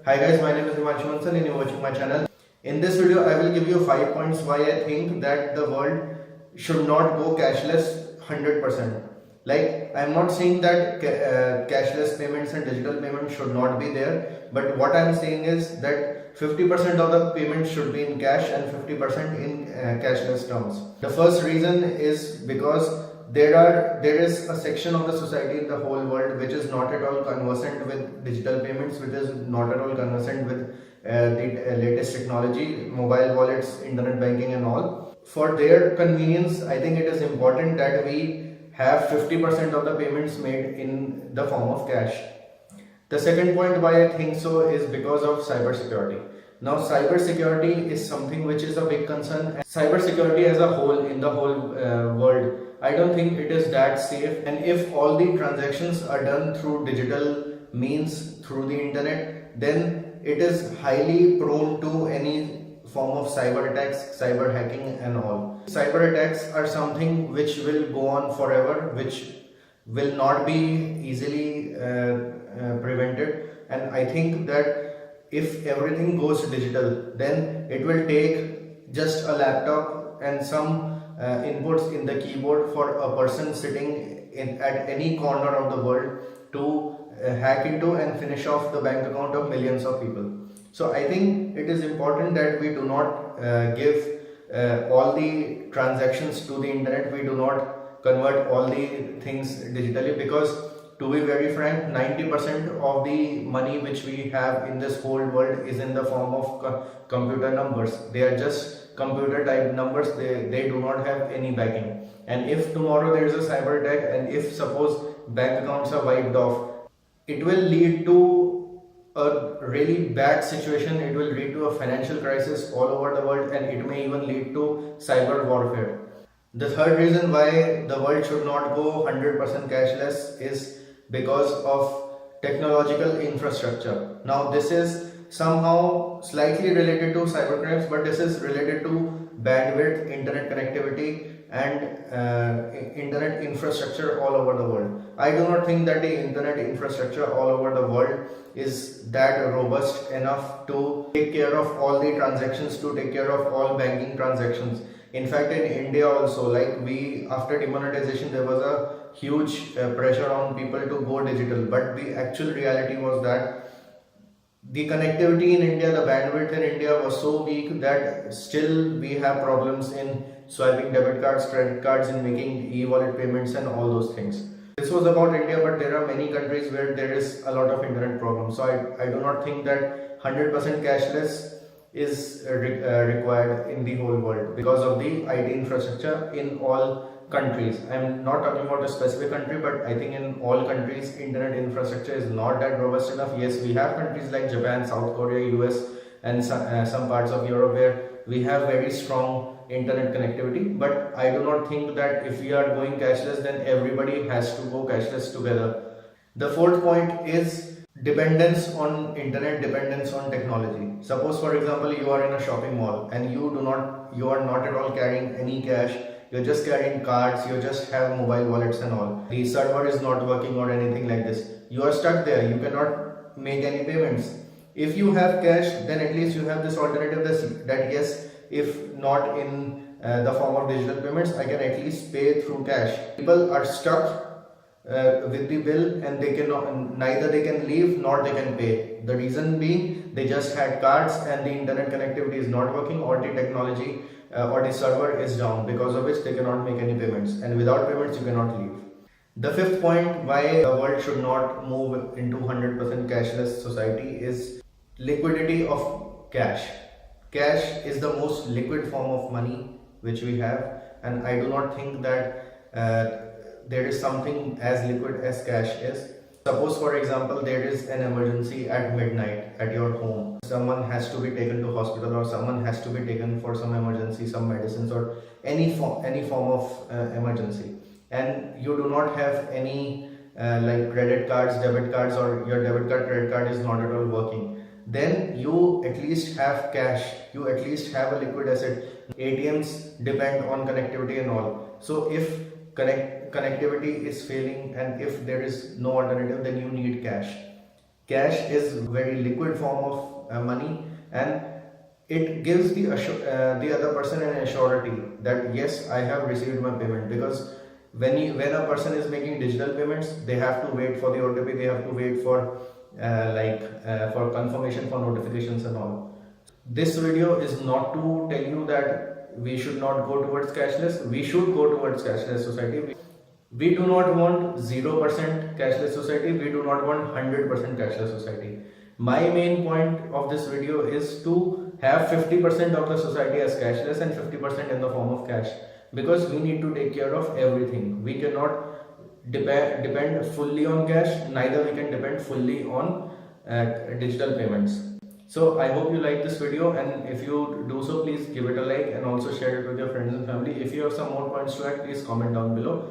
Hi guys, my name is Himanshu and you're watching my channel. In this video, I will give you 5 points why I think that the world should not go cashless 100%. Like, I'm not saying that cashless payments and digital payments should not be there, but what I'm saying is that 50% of the payments should be in cash and 50% in cashless terms. The first reason is because there is a section of the society in the whole world which is not at all conversant with digital payments, which is not at all conversant with the latest technology, mobile wallets, internet banking and all. For their convenience, I think it is important that we have 50% of the payments made in the form of cash. The second point why I think so is because of cybersecurity. Now, cybersecurity is something which is a big concern. And cybersecurity as a whole in the whole world, I don't think it is that safe. And if all the transactions are done through digital means, through the internet, then it is highly prone to any form of cyber attacks, cyber hacking and all. Cyber attacks are something which will go on forever, which will not be easily prevented. And I think that if everything goes digital, then it will take just a laptop and some inputs in the keyboard for a person sitting at any corner of the world to hack into and finish off the bank account of millions of people. So I think it is important that we do not give all the transactions to the internet. We do not convert all the things digitally, because to be very frank, 90% of the money which we have in this whole world is in the form of computer numbers. They are just computer type numbers. They do not have any backing. And if tomorrow there is a cyber attack, and if suppose bank accounts are wiped off, it will lead to a really bad situation. It will lead to a financial crisis all over the world, and it may even lead to cyber warfare. The third reason why the world should not go 100% cashless is because of technological infrastructure. Now, this is somehow slightly related to cybercrimes, but this is related to bandwidth, internet connectivity, and internet infrastructure all over the world. I do not think that the internet infrastructure all over the world is that robust enough to take care of all the transactions, to take care of all banking transactions. In fact, in India also, like after demonetization, there was a huge pressure on people to go digital, but the actual reality was that the connectivity in India, the bandwidth in India was so weak that still we have problems in swiping debit cards, credit cards, and making e-wallet payments and all those things. This was about India, but there are many countries where there is a lot of internet problems. So I do not think that 100% cashless is required in the whole world because of the IT infrastructure in all countries. I'm not talking about a specific country, but I think in all countries internet infrastructure is not that robust enough. Yes, we have countries like Japan, South Korea, US, and some parts of Europe where we have very strong internet connectivity, but I do not think that if we are going cashless, then everybody has to go cashless together. The fourth point is dependence on internet, dependence on technology. Suppose, for example, you are in a shopping mall and you are not at all carrying any cash. You're just carrying cards, you just have mobile wallets and all. The server is not working or anything like this. You are stuck there, you cannot make any payments. If you have cash, then at least you have this alternative that yes, if not in the form of digital payments, I can at least pay through cash. People are stuck with the bill, and they cannot, neither they can leave nor they can pay. The reason being, they just had cards and the internet connectivity is not working, or the technology or the server is down, because of which they cannot make any payments, and without payments you cannot leave. The fifth point why the world should not move into 100% cashless society is liquidity of cash. Cash is the most liquid form of money which we have, and I do not think that there is something as liquid as cash is. Suppose, for example, there is an emergency at midnight at your home. Someone has to be taken to hospital, or someone has to be taken for some emergency, some medicines, or any form of emergency, and you do not have any like credit cards, debit cards, or your debit card, credit card is not at all working. Then you at least have cash, you at least have a liquid asset. ATMs depend on connectivity and all. So if connectivity is failing and if there is no alternative, then you need cash. Cash is very liquid form of money, and it gives the other person an assurity that yes, I have received my payment. Because when a person is making digital payments, they have to wait for the OTP, they have to wait for for confirmation, for notifications and all. This video is not to tell you that we should not go towards cashless. We should go towards cashless society. We do not want 0% cashless society. We do not want 100% cashless society. My main point of this video is to have 50% of the society as cashless and 50% in the form of cash, because we need to take care of everything. We cannot depend fully on cash, neither we can depend fully on digital payments. So I hope you like this video, and if you do so, please give it a like and also share it with your friends and family. If you have some more points to add, please comment down below.